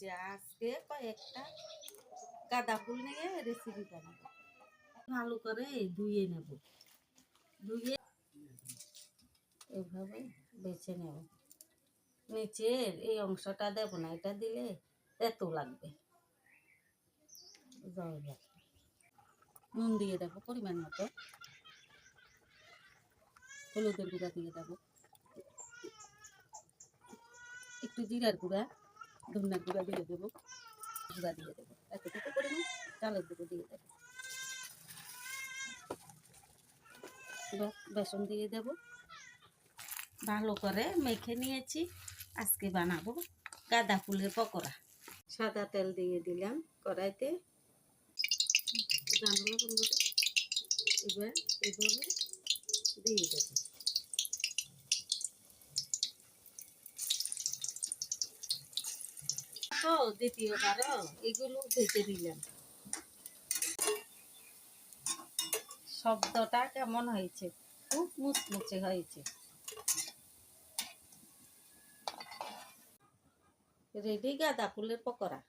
হয়েছে। আজকে কয়েকটা গাঁদা ফুল নিয়ে রেসিপি বানাবো। ভালো করে ধুয়ে নেব, ধুয়ে এইভাবে বেছে নেব। নিচের এই অংশটা দেব না, এটা দিলে তেতো লাগবে। নুন দিয়ে দেবো পরিমাণ মতো, হলুদের গুঁড়া দিয়ে দেবো, একটু জিরার গুঁড়া, ধনিয়ার গুঁড়া দিয়ে দেবো, গুঁড়া দিয়ে দেবো, এতটুকু পরিমাণ চালের গুঁড়ো দিয়ে দেবো, বেসন দিয়ে দেব। ভালো করে মেখে নিয়েছি। আজকে বানাবো গাঁদা ফুলের পকোড়া। সাদা তেল দিয়ে দিলাম কড়াইতে। জানলা বন্ধ, এবার এভাবে দিয়ে দেবো। তো দ্বিতীয়বারও এগুলো ভেজে দিলাম। শব্দটা কেমন হয়েছে? খুব মুচমুচে হয়েছে। রেডি গাঁদা ফুলের পকোড়া।